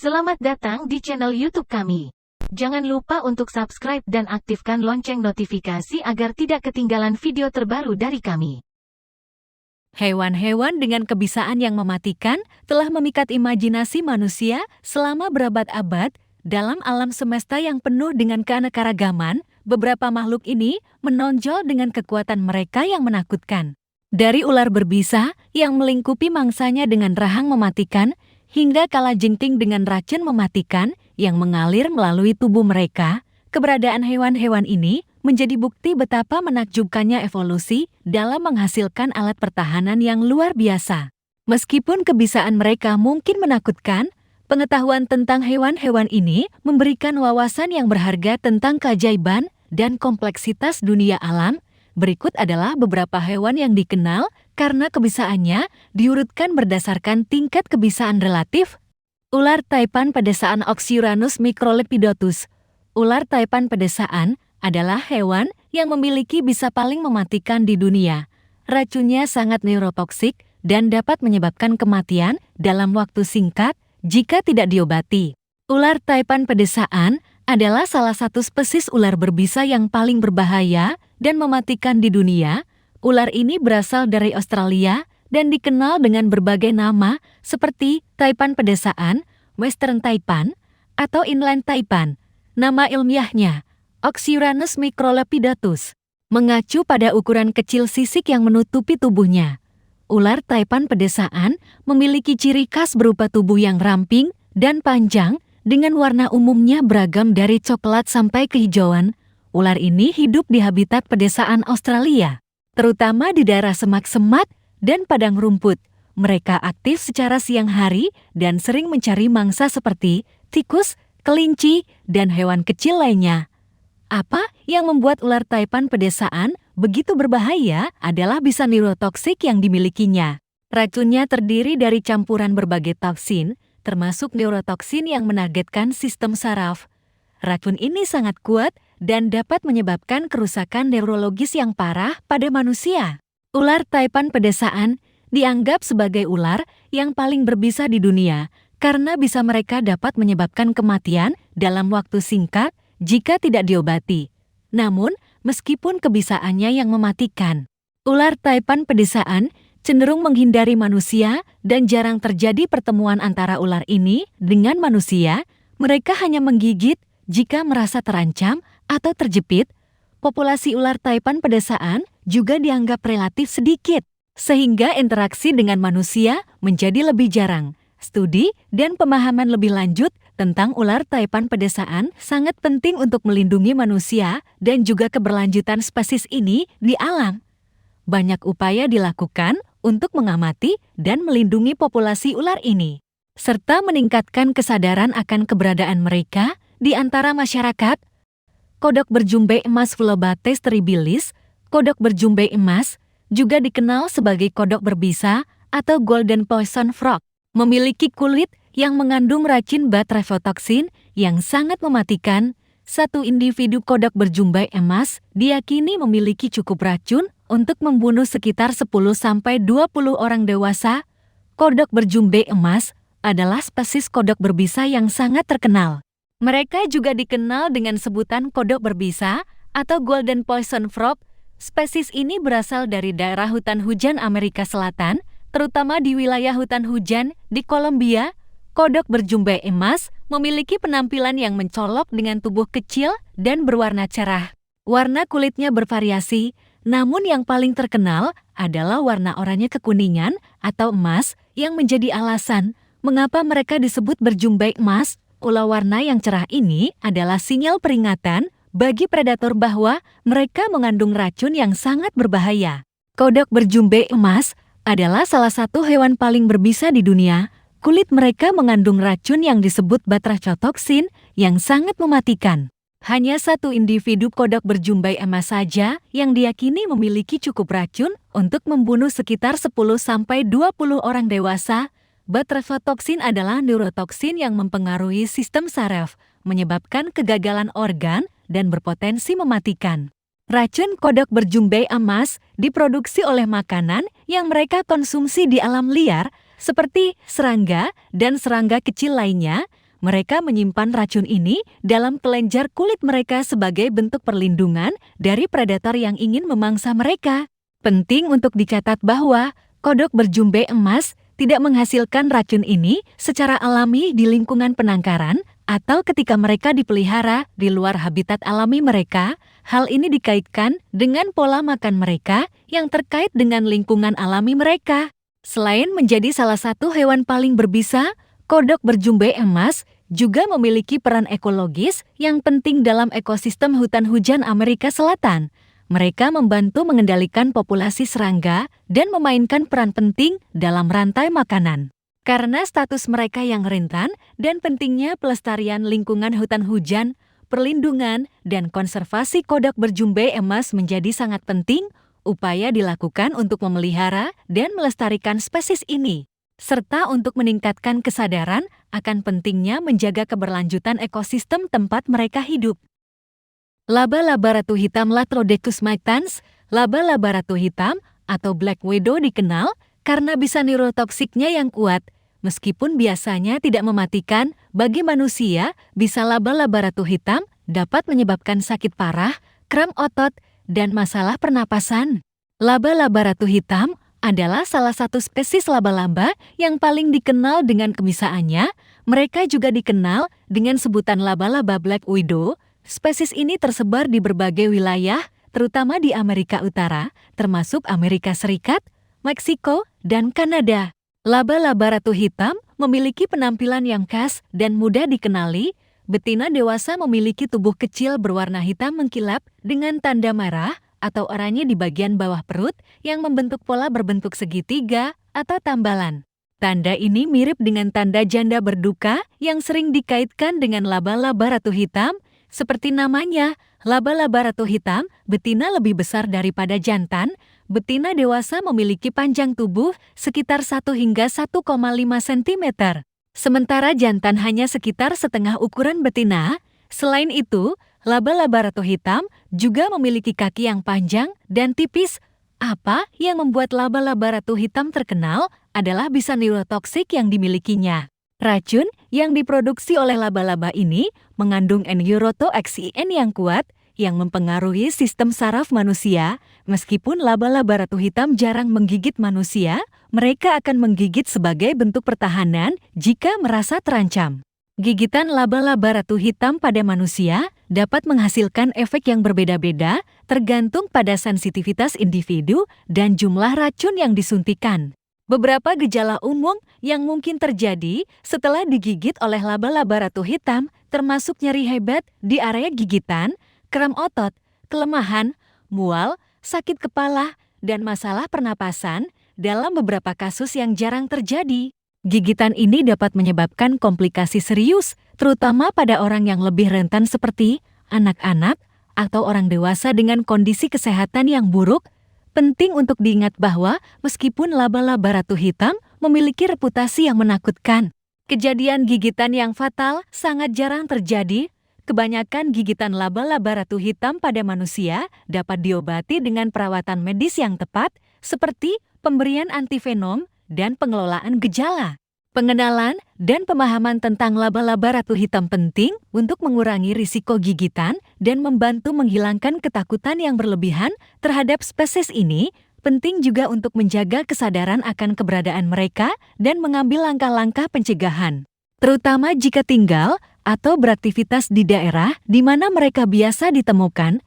Selamat datang di channel YouTube kami. Jangan lupa untuk subscribe dan aktifkan lonceng notifikasi agar tidak ketinggalan video terbaru dari kami. Hewan-hewan dengan kebisaan yang mematikan telah memikat imajinasi manusia selama berabad-abad. Dalam alam semesta yang penuh dengan keanekaragaman, beberapa makhluk ini menonjol dengan kekuatan mereka yang menakutkan. Dari ular berbisa yang melingkupi mangsanya dengan rahang mematikan, hingga kalajengking dengan racun mematikan yang mengalir melalui tubuh mereka, keberadaan hewan-hewan ini menjadi bukti betapa menakjubkannya evolusi dalam menghasilkan alat pertahanan yang luar biasa. Meskipun kebisaan mereka mungkin menakutkan, pengetahuan tentang hewan-hewan ini memberikan wawasan yang berharga tentang keajaiban dan kompleksitas dunia alam. Berikut adalah beberapa hewan yang dikenal karena kebisaannya diurutkan berdasarkan tingkat kebisaan relatif. Ular taipan pedesaan Oxyuranus microlepidotus. Ular taipan pedesaan adalah hewan yang memiliki bisa paling mematikan di dunia. Racunnya sangat neurotoksik dan dapat menyebabkan kematian dalam waktu singkat jika tidak diobati. Ular taipan pedesaan adalah salah satu spesies ular berbisa yang paling berbahaya dan mematikan di dunia. Ular ini berasal dari Australia dan dikenal dengan berbagai nama seperti taipan pedesaan, western taipan, atau inland taipan. Nama ilmiahnya Oxyuranus microlepidotus, mengacu pada ukuran kecil sisik yang menutupi tubuhnya. Ular taipan pedesaan memiliki ciri khas berupa tubuh yang ramping dan panjang dengan warna umumnya beragam dari coklat sampai kehijauan. Ular ini hidup di habitat pedesaan Australia, terutama di daerah semak-semak dan padang rumput. Mereka aktif secara siang hari dan sering mencari mangsa seperti tikus, kelinci, dan hewan kecil lainnya. Apa yang membuat ular taipan pedesaan begitu berbahaya adalah bisa neurotoksik yang dimilikinya. Racunnya terdiri dari campuran berbagai toksin, termasuk neurotoksin yang menargetkan sistem saraf. Racun ini sangat kuat dan dapat menyebabkan kerusakan neurologis yang parah pada manusia. Ular taipan pedesaan dianggap sebagai ular yang paling berbisa di dunia karena bisa mereka dapat menyebabkan kematian dalam waktu singkat jika tidak diobati. Namun, meskipun kebisaannya yang mematikan, ular taipan pedesaan cenderung menghindari manusia dan jarang terjadi pertemuan antara ular ini dengan manusia. Mereka hanya menggigit jika merasa terancam atau terjepit. Populasi ular taipan pedesaan juga dianggap relatif sedikit, sehingga interaksi dengan manusia menjadi lebih jarang. Studi dan pemahaman lebih lanjut tentang ular taipan pedesaan sangat penting untuk melindungi manusia dan juga keberlanjutan spesies ini di alam. Banyak upaya dilakukan untuk mengamati dan melindungi populasi ular ini, serta meningkatkan kesadaran akan keberadaan mereka di antara masyarakat. Kodok berjumbai emas Phlobates terribilis, kodok berjumbai emas, juga dikenal sebagai kodok berbisa atau golden poison frog, memiliki kulit yang mengandung racun batrafotoksin yang sangat mematikan. Satu individu kodok berjumbai emas diyakini memiliki cukup racun untuk membunuh sekitar 10-20 orang dewasa. Kodok berjumbai emas adalah spesies kodok berbisa yang sangat terkenal. Mereka juga dikenal dengan sebutan kodok berbisa atau golden poison frog. Spesies ini berasal dari daerah hutan hujan Amerika Selatan, terutama di wilayah hutan hujan di Kolombia. Kodok berjumbai emas memiliki penampilan yang mencolok dengan tubuh kecil dan berwarna cerah. Warna kulitnya bervariasi, namun yang paling terkenal adalah warna oranye kekuningan atau emas yang menjadi alasan mengapa mereka disebut berjumbai emas. Ular warna yang cerah ini adalah sinyal peringatan bagi predator bahwa mereka mengandung racun yang sangat berbahaya. Kodok berjumbai emas adalah salah satu hewan paling berbisa di dunia. Kulit mereka mengandung racun yang disebut batrafotoksin yang sangat mematikan. Hanya satu individu kodok berjumbai emas saja yang diyakini memiliki cukup racun untuk membunuh sekitar 10-20 orang dewasa. Batrafotoksin adalah neurotoksin yang mempengaruhi sistem saraf, menyebabkan kegagalan organ dan berpotensi mematikan. Racun kodok berjumbai emas diproduksi oleh makanan yang mereka konsumsi di alam liar seperti serangga dan serangga kecil lainnya. Mereka menyimpan racun ini dalam kelenjar kulit mereka sebagai bentuk perlindungan dari predator yang ingin memangsa mereka. Penting untuk dicatat bahwa kodok berjumbe emas tidak menghasilkan racun ini secara alami di lingkungan penangkaran atau ketika mereka dipelihara di luar habitat alami mereka. Hal ini dikaitkan dengan pola makan mereka yang terkait dengan lingkungan alami mereka. Selain menjadi salah satu hewan paling berbisa, kodok berjumbe emas juga memiliki peran ekologis yang penting dalam ekosistem hutan hujan Amerika Selatan. Mereka membantu mengendalikan populasi serangga dan memainkan peran penting dalam rantai makanan. Karena status mereka yang rentan dan pentingnya pelestarian lingkungan hutan hujan, perlindungan dan konservasi kodok berjumbe emas menjadi sangat penting. Upaya dilakukan untuk memelihara dan melestarikan spesies ini, serta untuk meningkatkan kesadaran akan pentingnya menjaga keberlanjutan ekosistem tempat mereka hidup. Laba-laba ratu hitam Latrodecus mictans. Laba-laba ratu hitam atau Black Widow dikenal karena bisa neurotoksiknya yang kuat. Meskipun biasanya tidak mematikan, bagi manusia bisa laba-laba ratu hitam dapat menyebabkan sakit parah, kram otot, dan masalah pernapasan. Laba-laba ratu hitam adalah salah satu spesies laba-laba yang paling dikenal dengan kemisaannya. Mereka juga dikenal dengan sebutan laba-laba Black Widow. Spesies ini tersebar di berbagai wilayah, terutama di Amerika Utara, termasuk Amerika Serikat, Meksiko, dan Kanada. Laba-laba ratu hitam memiliki penampilan yang khas dan mudah dikenali. Betina dewasa memiliki tubuh kecil berwarna hitam mengkilap dengan tanda merah atau oranye di bagian bawah perut yang membentuk pola berbentuk segitiga atau tambalan. Tanda ini mirip dengan tanda janda berduka yang sering dikaitkan dengan laba-laba ratu hitam. Seperti namanya, laba-laba ratu hitam betina lebih besar daripada jantan. Betina dewasa memiliki panjang tubuh sekitar 1 hingga 1,5 cm. Sementara jantan hanya sekitar setengah ukuran betina. Selain itu, laba-laba ratu hitam juga memiliki kaki yang panjang dan tipis. Apa yang membuat laba-laba ratu hitam terkenal adalah bisa neurotoksik yang dimilikinya. Racun yang diproduksi oleh laba-laba ini mengandung N-neurotoxin yang kuat yang mempengaruhi sistem saraf manusia. Meskipun laba-laba ratu hitam jarang menggigit manusia, mereka akan menggigit sebagai bentuk pertahanan jika merasa terancam. Gigitan laba-laba ratu hitam pada manusia dapat menghasilkan efek yang berbeda-beda tergantung pada sensitivitas individu dan jumlah racun yang disuntikan. Beberapa gejala umum yang mungkin terjadi setelah digigit oleh laba-laba ratu hitam termasuk nyeri hebat di area gigitan, kram otot, kelemahan, mual, sakit kepala, dan masalah pernapasan dalam beberapa kasus yang jarang terjadi. Gigitan ini dapat menyebabkan komplikasi serius, terutama pada orang yang lebih rentan seperti anak-anak atau orang dewasa dengan kondisi kesehatan yang buruk. Penting untuk diingat bahwa meskipun laba-laba ratu hitam memiliki reputasi yang menakutkan, kejadian gigitan yang fatal sangat jarang terjadi. Kebanyakan gigitan laba-laba ratu hitam pada manusia dapat diobati dengan perawatan medis yang tepat, seperti pemberian antivenom dan pengelolaan gejala. Pengenalan dan pemahaman tentang laba-laba ratu hitam penting untuk mengurangi risiko gigitan dan membantu menghilangkan ketakutan yang berlebihan terhadap spesies ini. Penting juga untuk menjaga kesadaran akan keberadaan mereka dan mengambil langkah-langkah pencegahan, terutama jika tinggal atau beraktivitas di daerah di mana mereka biasa ditemukan.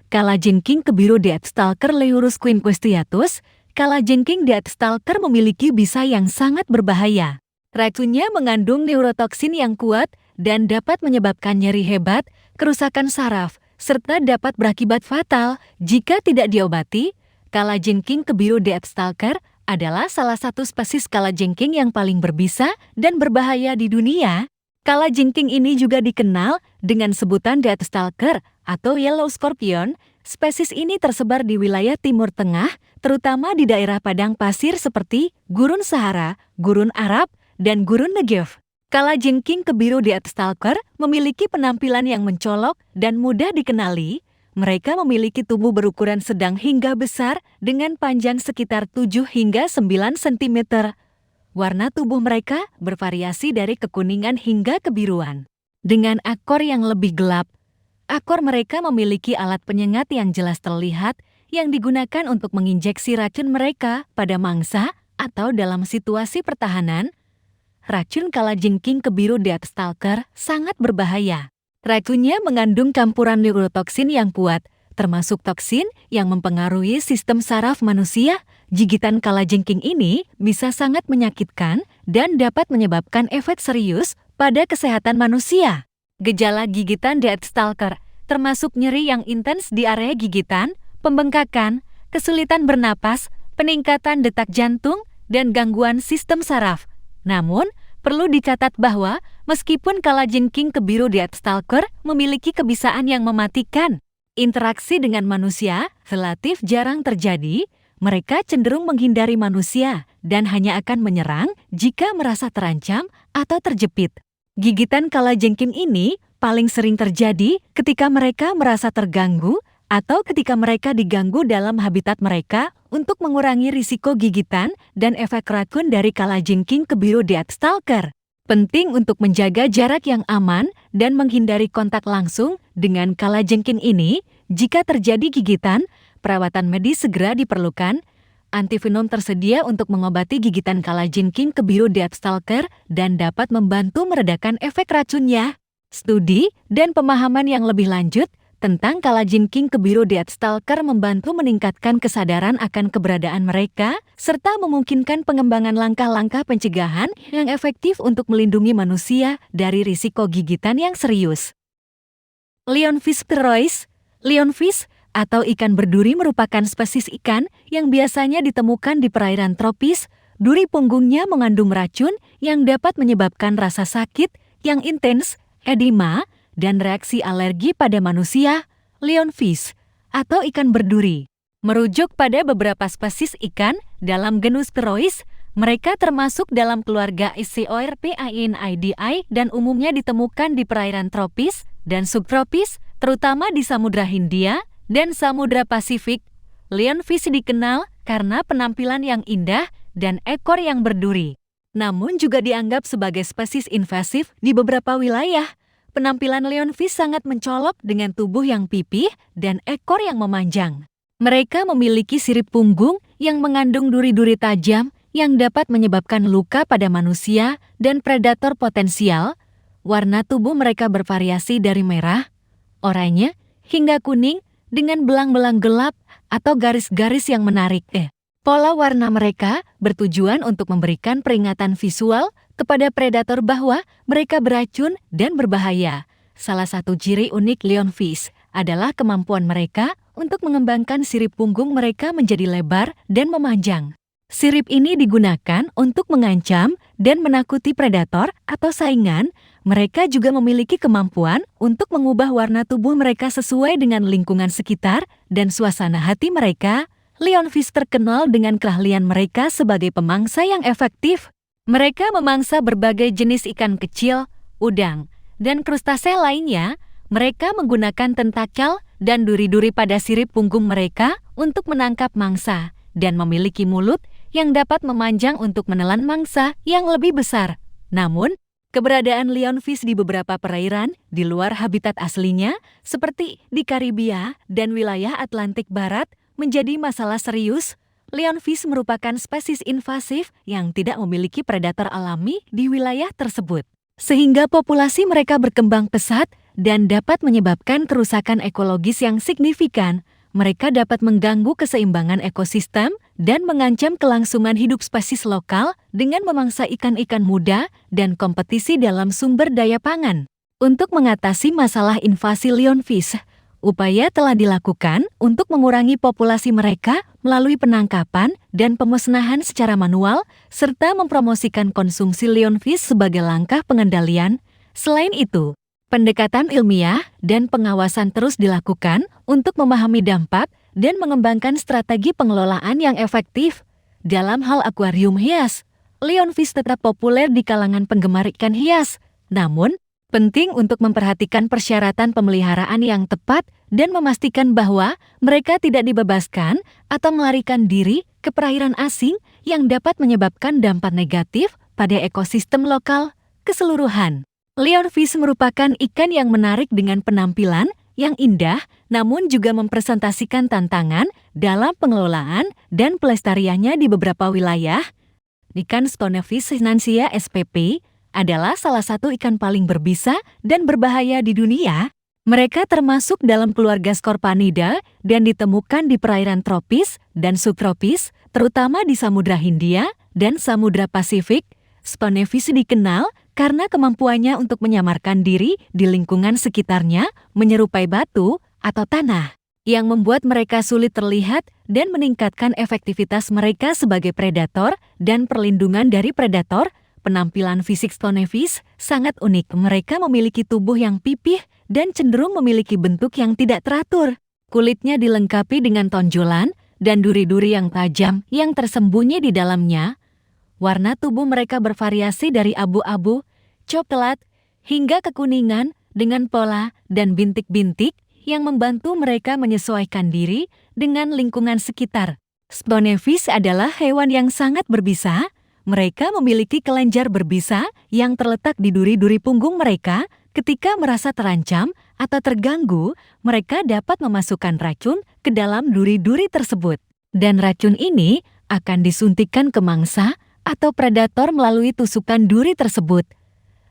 Kalajengking kebiro Deathstalker Leurus quinquestiatus. Kalajengking Deathstalker memiliki bisa yang sangat berbahaya. Racunnya mengandung neurotoksin yang kuat dan dapat menyebabkan nyeri hebat, kerusakan saraf, serta dapat berakibat fatal jika tidak diobati. Kalajengking kebiro Deathstalker adalah salah satu spesies kalajengking yang paling berbisa dan berbahaya di dunia. Kalajengking ini juga dikenal dengan sebutan Deathstalker atau Yellow Scorpion. Spesies ini tersebar di wilayah Timur Tengah, terutama di daerah padang pasir seperti Gurun Sahara, Gurun Arab, dan Gurun Negev. Kalajengking kebiro Deathstalker memiliki penampilan yang mencolok dan mudah dikenali. Mereka memiliki tubuh berukuran sedang hingga besar dengan panjang sekitar 7 hingga 9 cm. Warna tubuh mereka bervariasi dari kekuningan hingga kebiruan. Dengan ekor yang lebih gelap, ekor mereka memiliki alat penyengat yang jelas terlihat yang digunakan untuk menginjeksi racun mereka pada mangsa atau dalam situasi pertahanan. Racun kalajengking kebiru Deathstalker sangat berbahaya. Racunnya mengandung campuran neurotoksin yang kuat, termasuk toksin yang mempengaruhi sistem saraf manusia. Gigitan kalajengking ini bisa sangat menyakitkan dan dapat menyebabkan efek serius pada kesehatan manusia. Gejala gigitan Deathstalker termasuk nyeri yang intens di area gigitan, pembengkakan, kesulitan bernapas, peningkatan detak jantung, dan gangguan sistem saraf. Namun, perlu dicatat bahwa meskipun kalajengking kebiru Deathstalker memiliki kebisaan yang mematikan, interaksi dengan manusia relatif jarang terjadi. Mereka cenderung menghindari manusia dan hanya akan menyerang jika merasa terancam atau terjepit. Gigitan kalajengking ini paling sering terjadi ketika mereka merasa terganggu atau ketika mereka diganggu dalam habitat mereka untuk mengurangi risiko gigitan dan efek racun dari kalajengking kebiru Deathstalker. Penting untuk menjaga jarak yang aman dan menghindari kontak langsung dengan kalajengking ini. Jika terjadi gigitan, perawatan medis segera diperlukan. Antivenom tersedia untuk mengobati gigitan kalajengking kebiru Deathstalker dan dapat membantu meredakan efek racunnya. Studi dan pemahaman yang lebih lanjut tentang kalajengking kebiru Deathstalker membantu meningkatkan kesadaran akan keberadaan mereka serta memungkinkan pengembangan langkah-langkah pencegahan yang efektif untuk melindungi manusia dari risiko gigitan yang serius. Lionfish pterois. Lionfish atau ikan berduri merupakan spesies ikan yang biasanya ditemukan di perairan tropis. Duri punggungnya mengandung racun yang dapat menyebabkan rasa sakit yang intens, edema, dan reaksi alergi pada manusia. Lionfish atau ikan berduri merujuk pada beberapa spesies ikan dalam genus Pterois. Mereka termasuk dalam keluarga Scorpionidae dan umumnya ditemukan di perairan tropis dan subtropis, terutama di Samudra Hindia dan Samudra Pasifik. Lionfish dikenal karena penampilan yang indah dan ekor yang berduri. Namun juga dianggap sebagai spesies invasif di beberapa wilayah. Penampilan lionfish sangat mencolok dengan tubuh yang pipih dan ekor yang memanjang. Mereka memiliki sirip punggung yang mengandung duri-duri tajam yang dapat menyebabkan luka pada manusia dan predator potensial. Warna tubuh mereka bervariasi dari merah, oranye, hingga kuning dengan belang-belang gelap atau garis-garis yang menarik. Pola warna mereka bertujuan untuk memberikan peringatan visual kepada predator bahwa mereka beracun dan berbahaya. Salah satu ciri unik lionfish adalah kemampuan mereka untuk mengembangkan sirip punggung mereka menjadi lebar dan memanjang. Sirip ini digunakan untuk mengancam dan menakuti predator atau saingan. Mereka juga memiliki kemampuan untuk mengubah warna tubuh mereka sesuai dengan lingkungan sekitar dan suasana hati mereka. Lionfish terkenal dengan keahlian mereka sebagai pemangsa yang efektif. Mereka memangsa berbagai jenis ikan kecil, udang, dan krustase lainnya. Mereka menggunakan tentakel dan duri-duri pada sirip punggung mereka untuk menangkap mangsa dan memiliki mulut yang dapat memanjang untuk menelan mangsa yang lebih besar. Namun, keberadaan lionfish di beberapa perairan di luar habitat aslinya, seperti di Karibia dan wilayah Atlantik Barat, menjadi masalah serius. Lionfish merupakan spesies invasif yang tidak memiliki predator alami di wilayah tersebut, sehingga populasi mereka berkembang pesat dan dapat menyebabkan kerusakan ekologis yang signifikan. Mereka dapat mengganggu keseimbangan ekosistem dan mengancam kelangsungan hidup spesies lokal dengan memangsa ikan-ikan muda dan kompetisi dalam sumber daya pangan. Untuk mengatasi masalah invasi lionfish, upaya telah dilakukan untuk mengurangi populasi mereka melalui penangkapan dan pemusnahan secara manual, serta mempromosikan konsumsi lionfish sebagai langkah pengendalian. Selain itu, pendekatan ilmiah dan pengawasan terus dilakukan untuk memahami dampak dan mengembangkan strategi pengelolaan yang efektif. Dalam hal akuarium hias, lionfish tetap populer di kalangan penggemar ikan hias. Namun, penting untuk memperhatikan persyaratan pemeliharaan yang tepat dan memastikan bahwa mereka tidak dibebaskan atau melarikan diri ke perairan asing yang dapat menyebabkan dampak negatif pada ekosistem lokal keseluruhan. Leonfish merupakan ikan yang menarik dengan penampilan yang indah, namun juga mempresentasikan tantangan dalam pengelolaan dan pelestariannya di beberapa wilayah. Ikan Stonefish sinansia SPP adalah salah satu ikan paling berbisa dan berbahaya di dunia. Mereka termasuk dalam keluarga Scorpanidae dan ditemukan di perairan tropis dan subtropis, terutama di Samudra Hindia dan Samudra Pasifik. Stonefish dikenal karena kemampuannya untuk menyamarkan diri di lingkungan sekitarnya menyerupai batu atau tanah, yang membuat mereka sulit terlihat dan meningkatkan efektivitas mereka sebagai predator dan perlindungan dari predator. Penampilan fisik Stonefish sangat unik. Mereka memiliki tubuh yang pipih dan cenderung memiliki bentuk yang tidak teratur. Kulitnya dilengkapi dengan tonjolan dan duri-duri yang tajam yang tersembunyi di dalamnya. Warna tubuh mereka bervariasi dari abu-abu, coklat, hingga kekuningan dengan pola dan bintik-bintik yang membantu mereka menyesuaikan diri dengan lingkungan sekitar. Stonefish adalah hewan yang sangat berbisa. Mereka memiliki kelenjar berbisa yang terletak di duri-duri punggung mereka. Ketika merasa terancam atau terganggu, mereka dapat memasukkan racun ke dalam duri-duri tersebut. Dan racun ini akan disuntikkan ke mangsa atau predator melalui tusukan duri tersebut.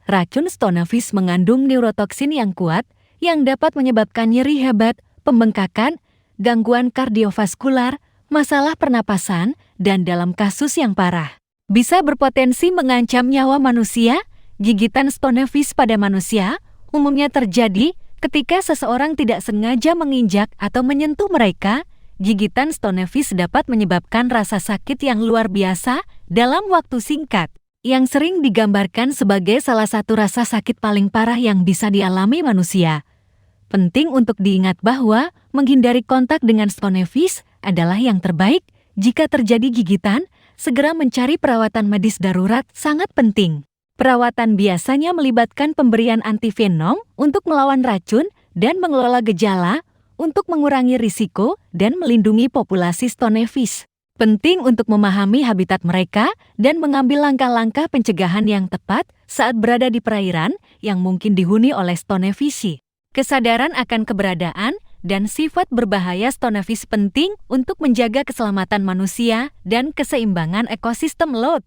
Racun Stonefish mengandung neurotoksin yang kuat yang dapat menyebabkan nyeri hebat, pembengkakan, gangguan kardiovaskular, masalah pernapasan, dan dalam kasus yang parah, bisa berpotensi mengancam nyawa manusia. Gigitan Stonefish pada manusia umumnya terjadi ketika seseorang tidak sengaja menginjak atau menyentuh mereka. Gigitan Stonefish dapat menyebabkan rasa sakit yang luar biasa dalam waktu singkat, yang sering digambarkan sebagai salah satu rasa sakit paling parah yang bisa dialami manusia. Penting untuk diingat bahwa menghindari kontak dengan Stonefish adalah yang terbaik. Jika terjadi gigitan, segera mencari perawatan medis darurat sangat penting. Perawatan biasanya melibatkan pemberian antivenom untuk melawan racun dan mengelola gejala untuk mengurangi risiko dan melindungi populasi Stonefish. Penting untuk memahami habitat mereka dan mengambil langkah-langkah pencegahan yang tepat saat berada di perairan yang mungkin dihuni oleh Stonefish. Kesadaran akan keberadaan dan sifat berbahaya Stonefish penting untuk menjaga keselamatan manusia dan keseimbangan ekosistem laut.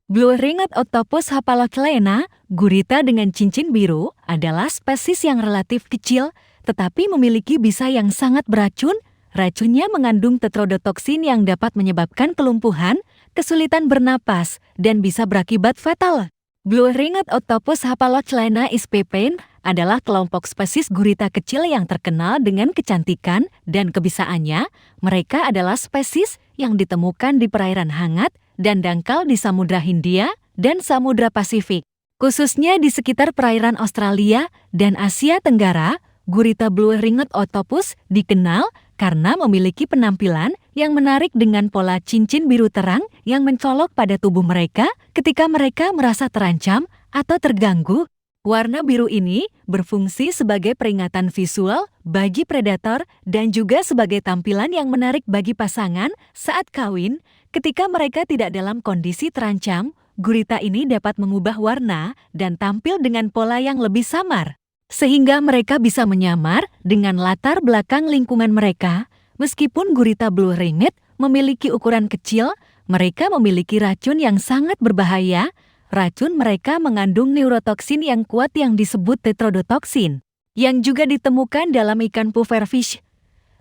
Blue-ringed Octopus Hapalochelena, gurita dengan cincin biru, adalah spesies yang relatif kecil tetapi memiliki bisa yang sangat beracun. Racunnya mengandung tetrodotoksin yang dapat menyebabkan kelumpuhan, kesulitan bernapas, dan bisa berakibat fatal. Blue-ringed Octopus Hapalochelena SPP adalah kelompok spesies gurita kecil yang terkenal dengan kecantikan dan kebisaannya. Mereka adalah spesies yang ditemukan di perairan hangat dan dangkal di Samudra Hindia dan Samudra Pasifik. Khususnya di sekitar perairan Australia dan Asia Tenggara, gurita blue-ringed octopus dikenal karena memiliki penampilan yang menarik dengan pola cincin biru terang yang mencolok pada tubuh mereka ketika mereka merasa terancam atau terganggu. Warna biru ini berfungsi sebagai peringatan visual bagi predator dan juga sebagai tampilan yang menarik bagi pasangan saat kawin. Ketika mereka tidak dalam kondisi terancam, gurita ini dapat mengubah warna dan tampil dengan pola yang lebih samar, sehingga mereka bisa menyamar dengan latar belakang lingkungan mereka. Meskipun gurita blue-ringed memiliki ukuran kecil, mereka memiliki racun yang sangat berbahaya. Racun mereka mengandung neurotoksin yang kuat yang disebut tetrodotoksin, yang juga ditemukan dalam ikan pufferfish.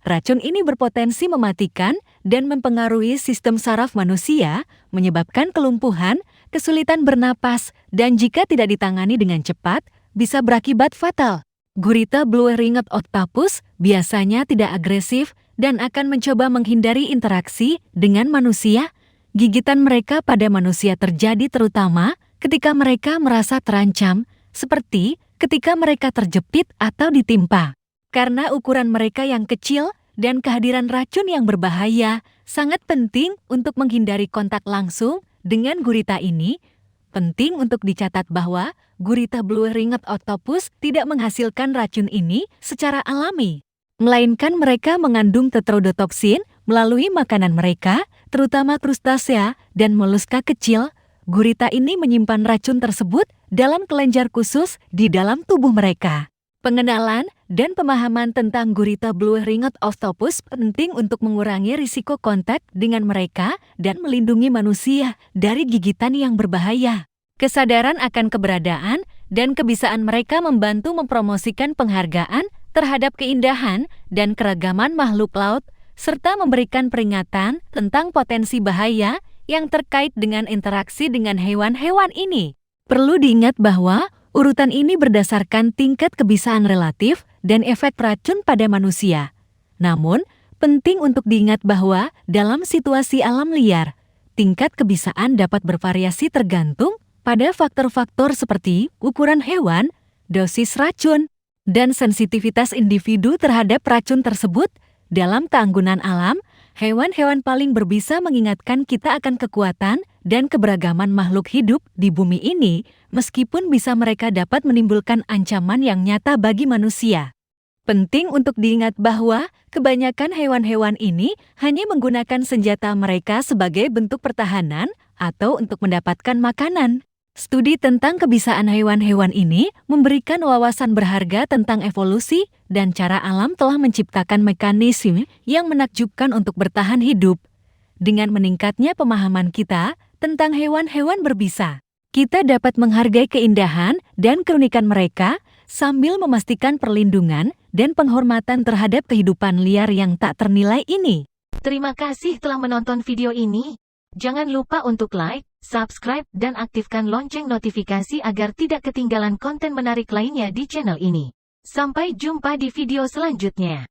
Racun ini berpotensi mematikan dan mempengaruhi sistem saraf manusia, menyebabkan kelumpuhan, kesulitan bernapas, dan jika tidak ditangani dengan cepat, bisa berakibat fatal. Gurita blue-ringed octopus biasanya tidak agresif dan akan mencoba menghindari interaksi dengan manusia. Gigitan mereka pada manusia terjadi terutama ketika mereka merasa terancam, seperti ketika mereka terjepit atau ditimpa. Karena ukuran mereka yang kecil dan kehadiran racun yang berbahaya, sangat penting untuk menghindari kontak langsung dengan gurita ini. Penting untuk dicatat bahwa gurita blue-ringed octopus tidak menghasilkan racun ini secara alami, melainkan mereka mengandung tetrodotoksin Melalui makanan mereka, terutama krustasea dan moluska kecil, gurita ini menyimpan racun tersebut dalam kelenjar khusus di dalam tubuh mereka. Pengenalan dan pemahaman tentang gurita blue-ringed octopus penting untuk mengurangi risiko kontak dengan mereka dan melindungi manusia dari gigitan yang berbahaya. Kesadaran akan keberadaan dan kebisaan mereka membantu mempromosikan penghargaan terhadap keindahan dan keragaman makhluk laut, serta memberikan peringatan tentang potensi bahaya yang terkait dengan interaksi dengan hewan-hewan ini. Perlu diingat bahwa urutan ini berdasarkan tingkat kebisaan relatif dan efek racun pada manusia. Namun, penting untuk diingat bahwa dalam situasi alam liar, tingkat kebisaan dapat bervariasi tergantung pada faktor-faktor seperti ukuran hewan, dosis racun, dan sensitivitas individu terhadap racun tersebut. Dalam keanggunan alam, hewan-hewan paling berbisa mengingatkan kita akan kekuatan dan keberagaman makhluk hidup di bumi ini, meskipun bisa mereka dapat menimbulkan ancaman yang nyata bagi manusia. Penting untuk diingat bahwa kebanyakan hewan-hewan ini hanya menggunakan senjata mereka sebagai bentuk pertahanan atau untuk mendapatkan makanan. Studi tentang kebisaan hewan-hewan ini memberikan wawasan berharga tentang evolusi dan cara alam telah menciptakan mekanisme yang menakjubkan untuk bertahan hidup. Dengan meningkatnya pemahaman kita tentang hewan-hewan berbisa, kita dapat menghargai keindahan dan keunikan mereka sambil memastikan perlindungan dan penghormatan terhadap kehidupan liar yang tak ternilai ini. Terima kasih telah menonton video ini. Jangan lupa untuk like, subscribe, dan aktifkan lonceng notifikasi agar tidak ketinggalan konten menarik lainnya di channel ini. Sampai jumpa di video selanjutnya.